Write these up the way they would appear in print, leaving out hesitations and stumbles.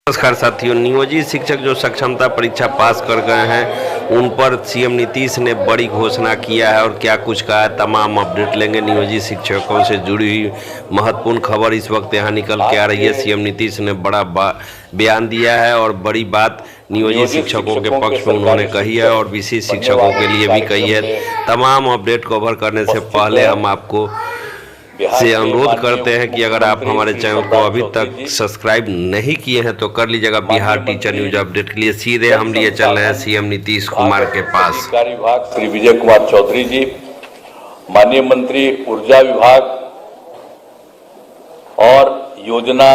नमस्कार साथियों, नियोजित शिक्षक जो सक्षमता परीक्षा पास कर गए हैं उन पर सीएम नीतीश ने बड़ी घोषणा किया है और क्या कुछ कहा है, तमाम अपडेट लेंगे। नियोजित शिक्षकों से जुड़ी हुई महत्वपूर्ण खबर इस वक्त यहाँ निकल के आ रही है। सीएम नीतीश ने बड़ा बयान दिया है और बड़ी बात नियोजित शिक्षकों के पक्ष में उन्होंने कही है और विशेष शिक्षकों के लिए भी कही है। तमाम अपडेट कवर करने से पहले हम आपको से अनुरोध करते हैं कि अगर आप हमारे चैनल को अभी तक सब्सक्राइब नहीं किए हैं तो कर लीजिएगा। बिहार टीचर न्यूज अपडेट के लिए सीधे हम लिए चल रहे हैं सीएम नीतीश कुमार के पास। कार्य विभाग श्री विजय कुमार चौधरी जी, माननीय मंत्री ऊर्जा विभाग और योजना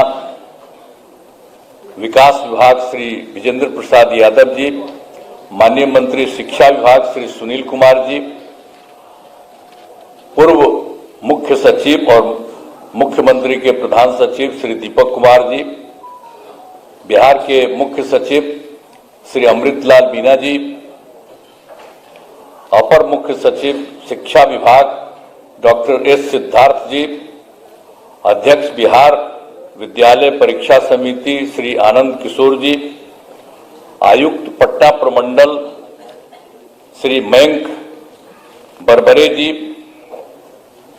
विकास विभाग श्री विजेंद्र प्रसाद यादव जी, माननीय मंत्री शिक्षा विभाग श्री सुनील कुमार जी, पूर्व मुख्य सचिव और मुख्यमंत्री के प्रधान सचिव श्री दीपक कुमार जी, बिहार के मुख्य सचिव श्री अमृतलाल मीना जी, अपर मुख्य सचिव शिक्षा विभाग डॉक्टर एस सिद्धार्थ जी, अध्यक्ष बिहार विद्यालय परीक्षा समिति श्री आनंद किशोर जी, आयुक्त पटना प्रमंडल श्री मयंक बरबरे जी,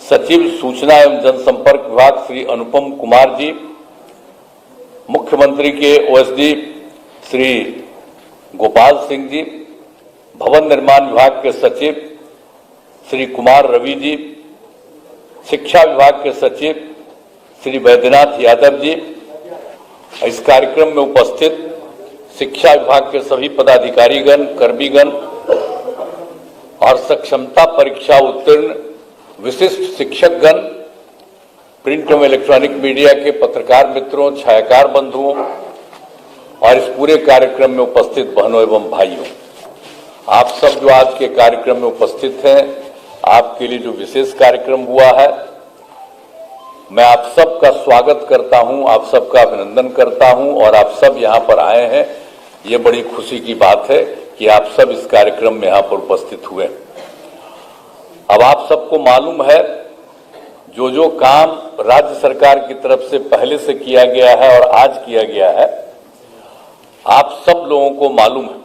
सचिव सूचना एवं जनसंपर्क विभाग श्री अनुपम कुमार जी, मुख्यमंत्री के ओएसडी श्री गोपाल सिंह जी, भवन निर्माण विभाग के सचिव श्री कुमार रवि जी, शिक्षा विभाग के सचिव श्री वैद्यनाथ यादव जी, इस कार्यक्रम में उपस्थित शिक्षा विभाग के सभी पदाधिकारीगण, कर्मीगण और सक्षमता परीक्षा उत्तीर्ण विशिष्ट शिक्षकगण, प्रिंट एवं इलेक्ट्रॉनिक मीडिया के पत्रकार मित्रों, छायाकार बंधुओं और इस पूरे कार्यक्रम में उपस्थित बहनों एवं भाइयों, आप सब जो आज के कार्यक्रम में उपस्थित हैं, आपके लिए जो विशेष कार्यक्रम हुआ है, मैं आप सबका स्वागत करता हूं, आप सबका अभिनंदन करता हूं और आप सब यहां पर आए हैं। ये बड़ी खुशी की बात है कि आप सब इस कार्यक्रम में यहां पर उपस्थित हुए। अब आप सबको मालूम है जो काम राज्य सरकार की तरफ से पहले से किया गया है और आज किया गया है, आप सब लोगों को मालूम है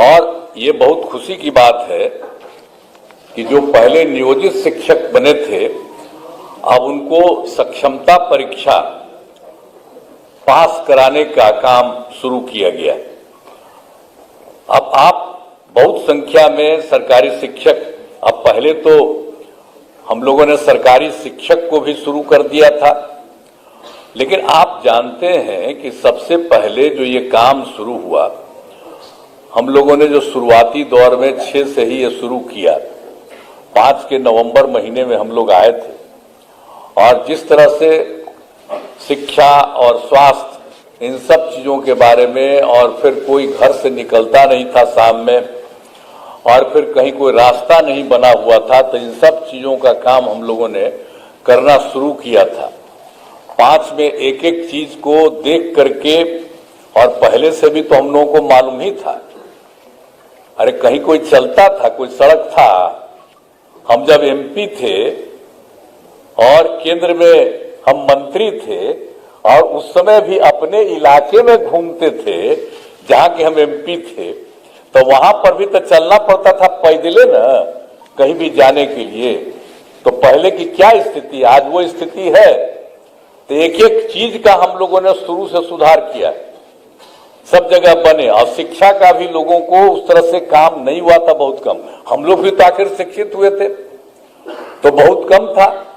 और ये बहुत खुशी की बात है कि जो पहले नियोजित शिक्षक बने थे, अब उनको सक्षमता परीक्षा पास कराने का काम शुरू किया गया। अब आप बहुत संख्या में सरकारी शिक्षक, अब पहले तो हम लोगों ने सरकारी शिक्षक को भी शुरू कर दिया था, लेकिन आप जानते हैं कि सबसे पहले जो ये काम शुरू हुआ, हम लोगों ने जो शुरुआती दौर में 6 से ही ये शुरू किया। 5 के नवंबर महीने में हम लोग आए थे और जिस तरह से शिक्षा और स्वास्थ्य इन सब चीजों के बारे में, और फिर कोई घर से निकलता नहीं था शाम में, और फिर कहीं कोई रास्ता नहीं बना हुआ था, तो इन सब चीजों का काम हम लोगों ने करना शुरू किया था। 5 में एक एक चीज को देख करके, और पहले से भी तो हम लोगों को मालूम ही था, अरे कहीं कोई चलता था, कोई सड़क था। हम जब एमपी थे और केंद्र में हम मंत्री थे और उस समय भी अपने इलाके में घूमते थे जहां के हम एमपी थे, तो वहां पर भी तो चलना पड़ता था पैदले ना, कहीं भी जाने के लिए। तो पहले की क्या स्थिति, आज वो स्थिति है। तो एक एक चीज का हम लोगों ने शुरू से सुधार किया, सब जगह बने। और शिक्षा का भी लोगों को उस तरह से काम नहीं हुआ था, बहुत कम। हम लोग भी तो आखिर शिक्षित हुए थे, तो बहुत कम था।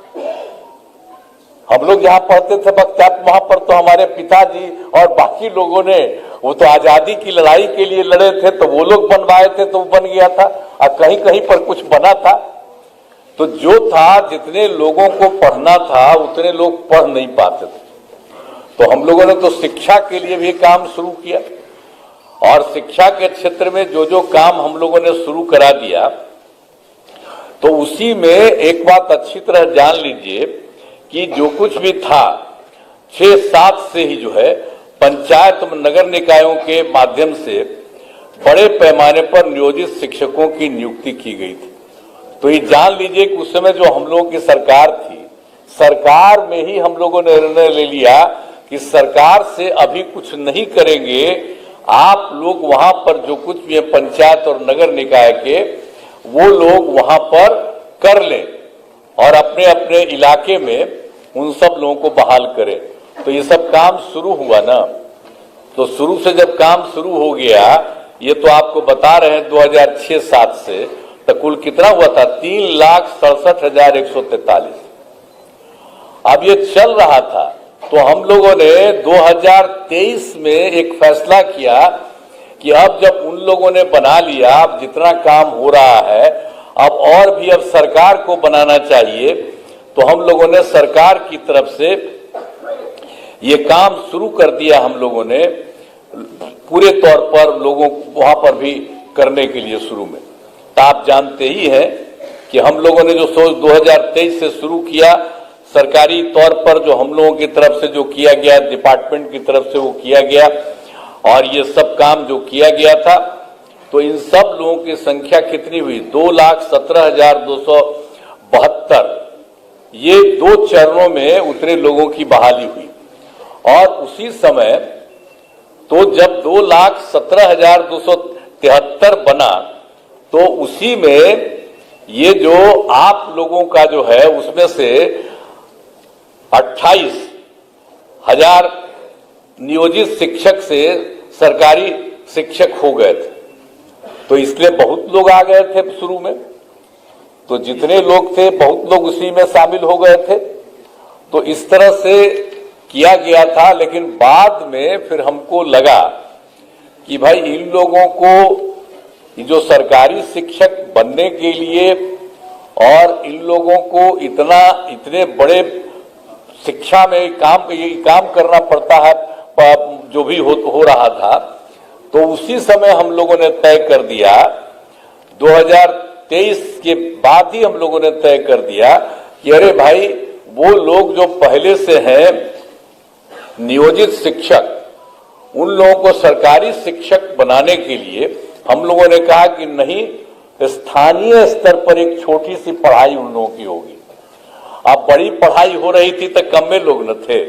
हम लोग जहां पढ़ते थे बख्तियार, वहां पर तो हमारे पिताजी और बाकी लोगों ने, वो तो आजादी की लड़ाई के लिए लड़े थे, तो वो लोग बनवाए थे, तो वो बन गया था। और कहीं कहीं पर कुछ बना था, तो जो था, जितने लोगों को पढ़ना था उतने लोग पढ़ नहीं पाते थे। तो हम लोगों ने तो शिक्षा के लिए भी काम शुरू किया और शिक्षा के क्षेत्र में जो काम हम लोगों ने शुरू करा दिया, तो उसी में एक बात अच्छी तरह जान लीजिए कि जो कुछ भी था 6-7 से ही जो है पंचायत नगर निकायों के माध्यम से बड़े पैमाने पर नियोजित शिक्षकों की नियुक्ति की गई थी। तो ये जान लीजिए कि उस समय जो हम लोगों की सरकार थी, सरकार में ही हम लोगों ने निर्णय ले लिया कि सरकार से अभी कुछ नहीं करेंगे, आप लोग वहां पर जो कुछ भी है पंचायत और नगर निकाय के, वो लोग वहां पर कर लें और अपने अपने इलाके में उन सब लोगों को बहाल करें। तो ये सब काम शुरू हुआ ना, तो शुरू से जब काम शुरू हो गया, ये तो आपको बता रहे हैं 2006-07 से, तो कुल कितना हुआ था? 3,67,143। अब ये चल रहा था, तो हम लोगों ने 2023 में एक फैसला किया कि अब जब उन लोगों ने बना लिया, अब जितना काम हो रहा है, अब और भी अब सरकार को बनाना चाहिए। तो हम लोगों ने सरकार की तरफ से ये काम शुरू कर दिया, हम लोगों ने पूरे तौर पर लोगों को वहां पर भी करने के लिए शुरू में। तो आप जानते ही हैं कि हम लोगों ने जो सोच 2023 से शुरू किया, सरकारी तौर पर जो हम लोगों की तरफ से जो किया गया, डिपार्टमेंट की तरफ से वो किया गया, और ये सब काम जो किया गया था, तो इन सब लोगों की संख्या कितनी हुई? 2,17,272। ये 2 चरणों में उतने लोगों की बहाली हुई। और उसी समय तो जब 2,17,273 बना, तो उसी में ये जो आप लोगों का जो है, उसमें से 28,000 नियोजित शिक्षक से सरकारी शिक्षक हो गए थे। तो इसलिए बहुत लोग आ गए थे शुरू में, तो जितने लोग थे बहुत लोग उसी में शामिल हो गए थे। तो इस तरह से किया गया था। लेकिन बाद में फिर हमको लगा कि भाई इन लोगों को जो सरकारी शिक्षक बनने के लिए और इन लोगों को इतने बड़े शिक्षा में ये काम करना पड़ता है, जो भी हो रहा था। तो उसी समय हम लोगों ने तय कर दिया, 2023 के बाद ही हम लोगों ने तय कर दिया कि अरे भाई, वो लोग जो पहले से हैं नियोजित शिक्षक, उन लोगों को सरकारी शिक्षक बनाने के लिए हम लोगों ने कहा कि नहीं, स्थानीय स्तर पर एक छोटी सी पढ़ाई उन लोगों की होगी। अब बड़ी पढ़ाई हो रही थी तो कम में लोग न थे,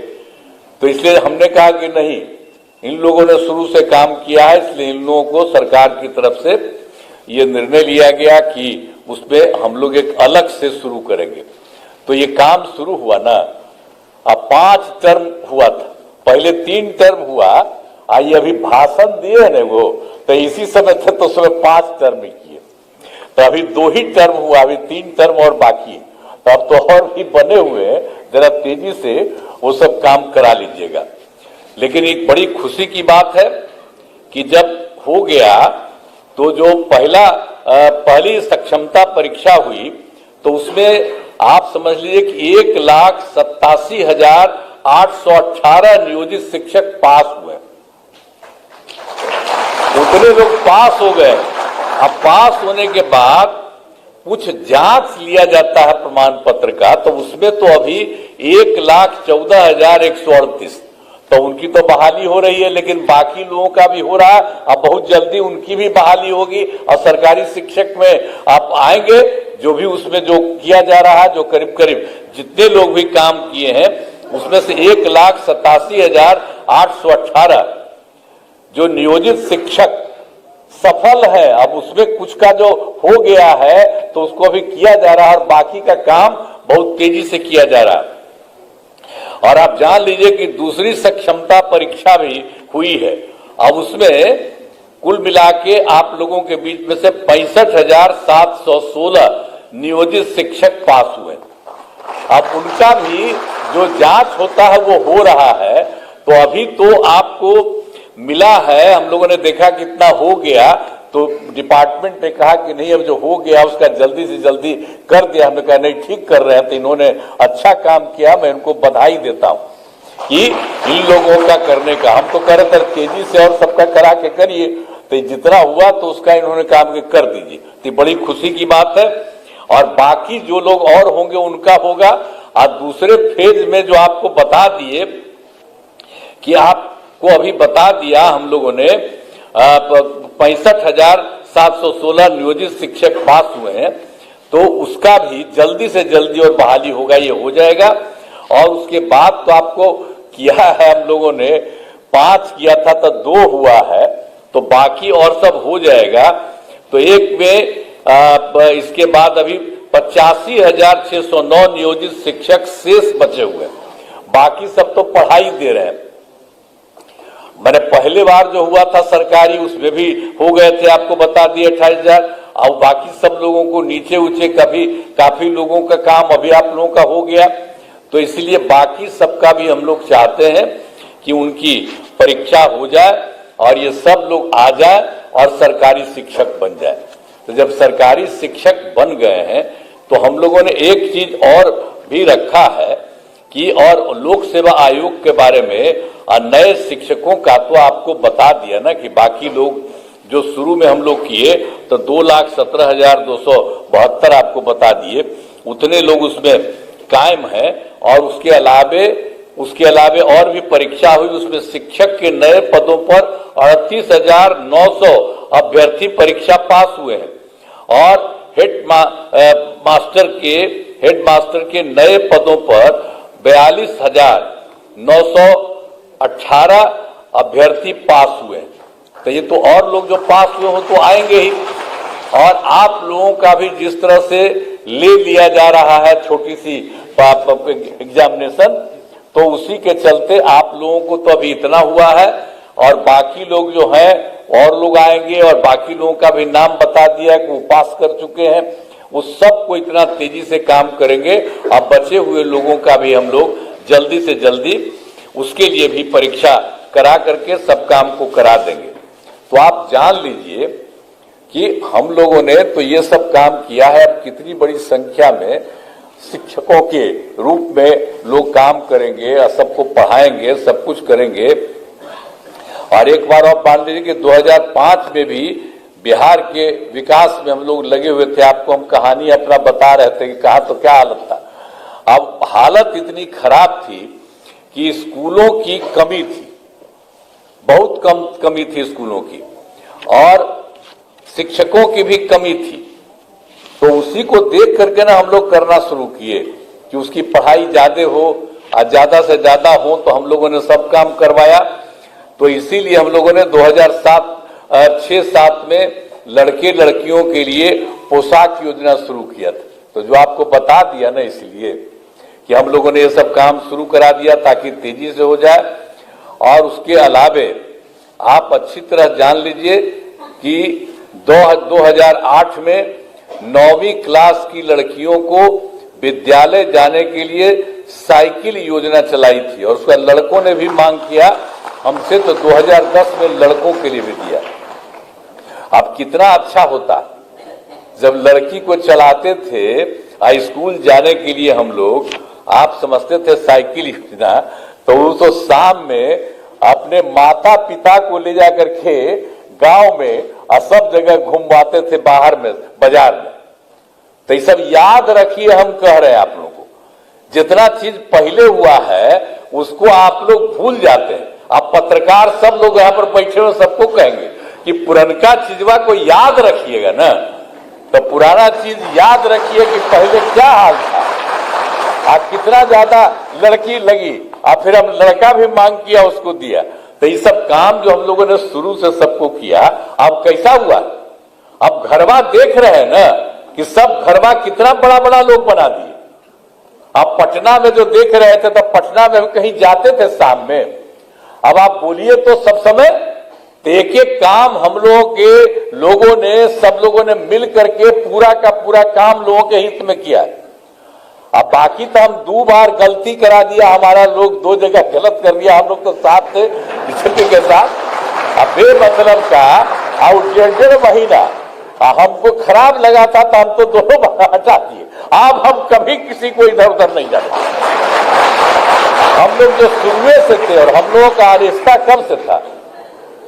तो इसलिए हमने कहा कि नहीं, इन लोगों ने शुरू से काम किया है, इसलिए इन लोगों को सरकार की तरफ से ये निर्णय लिया गया कि उसमें हम लोग एक अलग से शुरू करेंगे। तो ये काम शुरू हुआ ना। अब 5 टर्म हुआ था, पहले 3 टर्म हुआ, आई अभी भाषण दिए है ना वो, तो इसी समय थे तो उसमें 5 टर्म किए, तो अभी 2 ही टर्म हुआ, अभी 3 टर्म और बाकी। तो अब तो और भी बने हुए हैं, जरा तेजी से वो सब काम करा लीजिएगा। लेकिन एक बड़ी खुशी की बात है कि जब हो गया, तो जो पहली सक्षमता परीक्षा हुई, तो उसमें आप समझ लीजिए कि 1,87,818 नियोजित शिक्षक पास हुए। उतने लोग पास हो गए। अब पास होने के बाद कुछ जांच लिया जाता है प्रमाण पत्र का, तो उसमें तो अभी 1,14,138, तो उनकी तो बहाली हो रही है, लेकिन बाकी लोगों का भी हो रहा है। अब बहुत जल्दी उनकी भी बहाली होगी, और सरकारी शिक्षक में आप आएंगे, जो भी उसमें जो किया जा रहा है, जो करीब करीब जितने लोग भी काम किए हैं, उसमें से 1,87,818 जो नियोजित शिक्षक सफल है। अब उसमें कुछ का जो हो गया है तो उसको अभी किया जा रहा है, और बाकी का काम बहुत तेजी से किया जा रहा है। और आप जान लीजिए कि दूसरी सक्षमता परीक्षा भी हुई है। अब उसमें कुल मिला के आप लोगों के बीच में से 65,716 नियोजित शिक्षक पास हुए। अब उनका भी जो जांच होता है वो हो रहा है। तो अभी तो आपको मिला है, हम लोगों ने देखा कितना हो गया, तो डिपार्टमेंट ने कहा कि नहीं, अब जो हो गया उसका जल्दी से जल्दी कर दिया। हमने कहा नहीं, ठीक कर रहे हैं, तो इन्होंने अच्छा काम किया, मैं इनको बधाई देता हूं कि इन लोगों का करने का। हम तो कह रहे थे तेजी से और सबका करा के करिए, तो जितना हुआ तो उसका इन्होंने काम के कर दीजिए, तो बड़ी खुशी की बात है। और बाकी जो लोग और होंगे उनका होगा। और दूसरे फेज में जो आपको बता दिए कि आपको अभी बता दिया हम लोगों ने 65,716 नियोजित शिक्षक पास हुए हैं, तो उसका भी जल्दी से जल्दी और बहाली होगा, ये हो जाएगा। और उसके बाद तो आपको किया है हम लोगों ने, 5 किया था तो 2 हुआ है, तो बाकी और सब हो जाएगा। तो एक में इसके बाद अभी 85,609 नियोजित शिक्षक शेष बचे हुए हैं, बाकी सब तो पढ़ाई दे रहे हैं। मैंने पहले बार जो हुआ था सरकारी, उसमें भी हो गए थे, आपको बता दिए 28,000। और बाकी सब लोगों को नीचे ऊंचे काफी लोगों का काम अभी आप लोगों का हो गया। तो इसलिए बाकी सबका भी हम लोग चाहते हैं कि उनकी परीक्षा हो जाए और ये सब लोग आ जाए और सरकारी शिक्षक बन जाए। तो जब सरकारी शिक्षक बन गए हैं तो हम लोगों ने एक चीज और भी रखा है कि, और लोक सेवा आयोग के बारे में नए शिक्षकों का तो आपको बता दिया ना कि बाकी लोग जो शुरू में हम लोग किए तो 2,17,272 आपको बता दिए, उतने लोग उसमें कायम हैं। और उसके अलावे और भी परीक्षा हुई, उसमें शिक्षक के नए पदों पर 38,900 अभ्यर्थी परीक्षा पास हुए हैं और हेड मास्टर के नए पदों पर 42,918 अभ्यर्थी पास हुए हैं। तो ये तो और लोग जो पास हुए हो तो आएंगे ही। और आप लोगों का भी जिस तरह से ले लिया जा रहा है छोटी सी एग्जामिनेशन, तो उसी के चलते आप लोगों को तो अभी इतना हुआ है और बाकी लोग जो हैं और लोग आएंगे और बाकी लोगों का भी नाम बता दिया है कि वो पास कर चुके हैं। वो सबको इतना तेजी से काम करेंगे। अब बचे हुए लोगों का भी हम लोग जल्दी से जल्दी उसके लिए भी परीक्षा करा करके सब काम को करा देंगे। तो आप जान लीजिए कि हम लोगों ने तो ये सब काम किया है। अब कितनी बड़ी संख्या में शिक्षकों के रूप में लोग काम करेंगे और सबको पढ़ाएंगे, सब कुछ करेंगे। और एक बार और मान लीजिए कि 2005 में भी बिहार के विकास में हम लोग लगे हुए थे। आपको हम कहानी अपना बता रहे थे कि कहा तो क्या हालत था। अब हालत इतनी खराब थी कि स्कूलों की कमी थी, बहुत कमी थी स्कूलों की, और शिक्षकों की भी कमी थी। तो उसी को देख करके ना हम लोग करना शुरू किए कि उसकी पढ़ाई ज्यादा हो और ज्यादा से ज्यादा हो, तो हम लोगों ने सब काम करवाया। तो इसीलिए हम लोगों ने 2006-07 में लड़के लड़कियों के लिए पोशाक योजना शुरू किया था। तो जो आपको बता दिया ना, इसलिए कि हम लोगों ने ये सब काम शुरू करा दिया ताकि तेजी से हो जाए। और उसके अलावे आप अच्छी तरह जान लीजिए कि 2008 में 9वीं क्लास की लड़कियों को विद्यालय जाने के लिए साइकिल योजना चलाई थी और उसका लड़कों ने भी मांग किया हमसे, तो 2010 में लड़कों के लिए भी दिया। अब कितना अच्छा होता जब लड़की को चलाते थे स्कूल जाने के लिए हम लोग, आप समझते थे साइकिल योजना, तो वो तो शाम में अपने माता पिता को ले जाकर के गांव में और सब जगह घुमवाते थे बाहर में, बाजार में। तो ये सब याद रखिए, हम कह रहे हैं आप लोगों को, जितना चीज पहले हुआ है उसको आप लोग भूल जाते हैं। आप पत्रकार सब लोग यहाँ पर बैठे हुए सबको कहेंगे कि पुरनका चीजवा को याद रखिएगा ना, तो पुराना चीज याद रखिए कि पहले क्या हाल था, कितना ज्यादा लड़की लगी और फिर हम लड़का भी मांग किया, उसको दिया। तो ये सब काम जो हम लोगों ने शुरू से सबको किया, अब कैसा हुआ? अब घरवा देख रहे हैं ना कि सब घरवा कितना बड़ा बड़ा लोग बना दिए। अब पटना में जो देख रहे थे, तब पटना में कहीं जाते थे शाम में, अब आप बोलिए तो सब समय एक एक काम हम लोगों ने सब लोगों ने मिल करके पूरा का पूरा काम लोगों के हित में किया है। अब बाकी तो हम 2 बार गलती करा दिया, हमारा लोग 2 जगह गलत कर दिया, हम लोग तो साथ थे किसी के साथ। अब बेमतलब का और 1.5 महीना हमको खराब लगा था तो हम तो 2 बार हटा दिए। अब हम कभी किसी को इधर उधर नहीं जाते। हम लोग जो शुरू से थे, और हम लोगों का रिश्ता कब से था,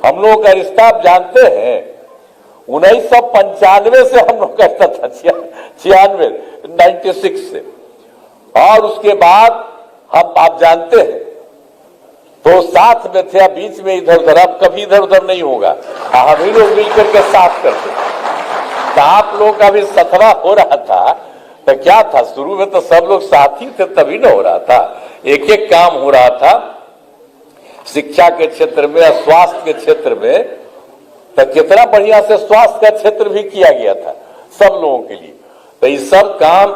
हम लोगों का रिश्ता आप जानते हैं 1995 से हम लोग का रिश्ता था, 96 से। और उसके बाद हम आप जानते हैं तो साथ में थे, बीच में इधर उधर, अब कभी इधर उधर नहीं होगा, हम ही लोग मिलकर के साथ करते। तो आप लोगों का भी सतरा हो रहा था, तो क्या था, शुरू में तो सब लोग साथी थे, तभी ना हो रहा था, एक एक काम हो रहा था। शिक्षा के क्षेत्र में, स्वास्थ्य के क्षेत्र में, तो कितना बढ़िया से स्वास्थ्य का क्षेत्र भी किया गया था सब लोगों के लिए। तो ये सब काम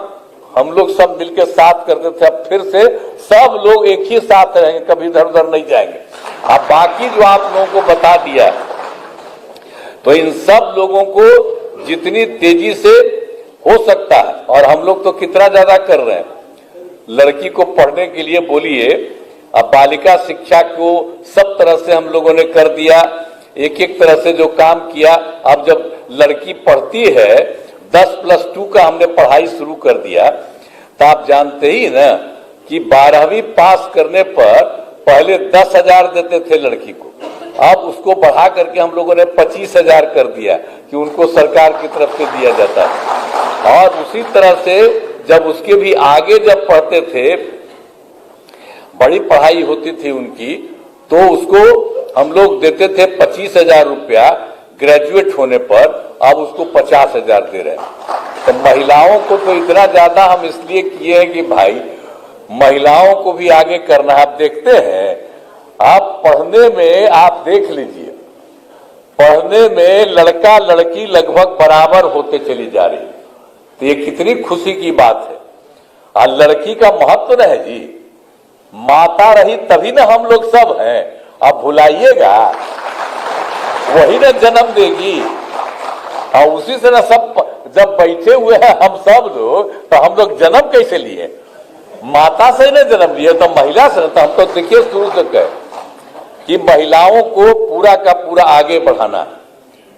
हम लोग सब मिलकर साथ करते थे। अब फिर से सब लोग एक ही साथ रहेंगे, कभी इधर उधर नहीं जाएंगे। अब बाकी जो आप लोगों को बता दिया, तो इन सब लोगों को जितनी तेजी से हो सकता है, और हम लोग तो कितना ज्यादा कर रहे हैं, लड़की को पढ़ने के लिए बोलिए, अब बालिका शिक्षा को सब तरह से हम लोगों ने कर दिया, एक एक तरह से जो काम किया। अब जब लड़की पढ़ती है 10+2 का हमने पढ़ाई शुरू कर दिया, तो आप जानते ही ना कि 12वीं पास करने पर पहले 10,000 देते थे लड़की को, अब उसको बढ़ा करके हम लोगों ने 25,000 कर दिया कि उनको सरकार की तरफ से दिया जाता है। और उसी तरह से जब उसके भी आगे जब पढ़ते थे, बड़ी पढ़ाई होती थी उनकी, तो उसको हम लोग देते थे 25,000 रुपया ग्रेजुएट होने पर, अब उसको 50,000 दे रहे हैं। तो महिलाओं को तो इतना ज्यादा हम इसलिए किए हैं कि भाई महिलाओं को भी आगे करना है। आप देखते हैं, आप पढ़ने में आप देख लीजिए, पढ़ने में लड़का लड़की लगभग बराबर होते चली जा रही है, तो ये कितनी खुशी की बात है। और लड़की का महत्व न है जी, माता रही तभी ना हम लोग सब हैं। आप भुलाइएगा, वही ना जन्म देगी, और उसी से ना सब जब बैठे हुए हैं हम सब लोग, तो हम लोग जन्म कैसे लिए? माता से ना जन्म लिए, तो महिला से। तो हम तो देखिए शुरू से कहे कि महिलाओं को पूरा का पूरा आगे बढ़ाना,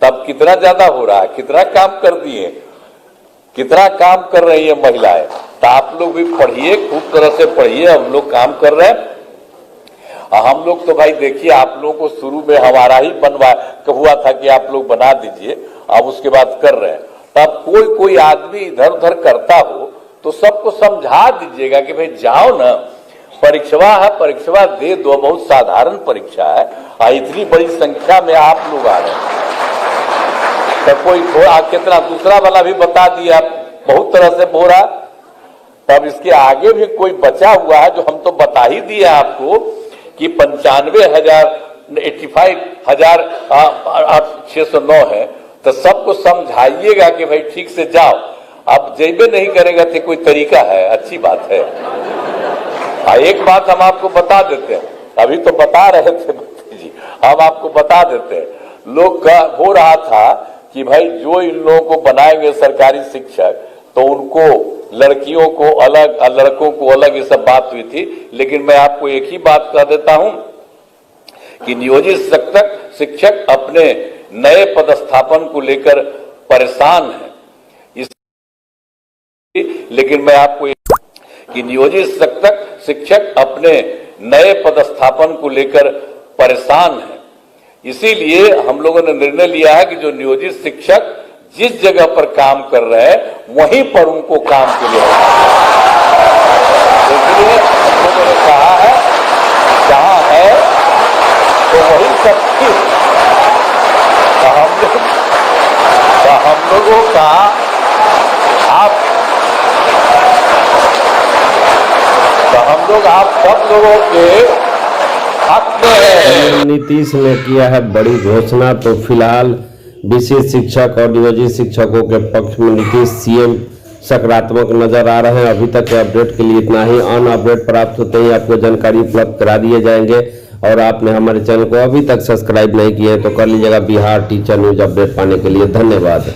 तब कितना ज्यादा हो रहा है, कितना काम कर दिए, कितना काम कर रही है महिलाएं। तो आप लोग भी पढ़िए, खूब तरह से पढ़िए, हम लोग काम कर रहे हैं। हम लोग तो भाई देखिए, आप लोगों को शुरू में हमारा ही हुआ था कि आप लोग बना दीजिए, अब उसके बाद कर रहे हैं। तब कोई आदमी इधर उधर करता हो तो सबको समझा दीजिएगा कि भाई जाओ ना, परीक्षा है, परीक्षा दे दो, बहुत साधारण परीक्षा है, और इतनी बड़ी संख्या में आप लोग आ रहे हैं। तो कोई थोड़ा कितना दूसरा वाला भी बता दिया, बहुत तरह से बोला। तब इसके आगे भी कोई बचा हुआ है जो हम तो बता ही दिए आपको कि 95,000 85,609 है। तो सबको समझाइएगा कि भाई ठीक से जाओ। अब जेबे नहीं करेगा तो कोई तरीका है? अच्छी बात है। एक बात हम आपको बता देते हैं, अभी तो बता रहे थे जी, हम आपको बता देते हैं। लोग का हो रहा था कि भाई जो इन लोगों को बनाएंगे सरकारी शिक्षक, तो उनको लड़कियों को अलग और लड़कों को अलग, ये सब बात हुई थी। लेकिन मैं आपको एक ही बात कह देता हूं कि नियोजित शिक्षक अपने नए पदस्थापन को लेकर परेशान है। लेकिन मैं आपको कि नियोजित शिक्षक अपने नए पदस्थापन को लेकर परेशान है। इसीलिए हम लोगों ने निर्णय लिया है कि जो नियोजित शिक्षक जिस जगह पर काम कर रहे हैं वहीं पर उनको काम के लिए इसलिए हम लोगों ने कहा है जहां है तो वही सब ठीक। तो हम लोगों का हम लोग आप सब लोगों के हक में हैं। नीतीश ने किया है बड़ी घोषणा। तो फिलहाल विशेष शिक्षक और नियोजित शिक्षकों के पक्ष में नीतीश सीएम सकारात्मक नजर आ रहे हैं। अभी तक के अपडेट के लिए इतना ही। ऑन अपडेट प्राप्त होते ही आपको जानकारी उपलब्ध करा दिए जाएंगे। और आपने हमारे चैनल को अभी तक सब्सक्राइब नहीं किए तो कर लीजिएगा। बिहार टीचर न्यूज अपडेट पाने के लिए धन्यवाद।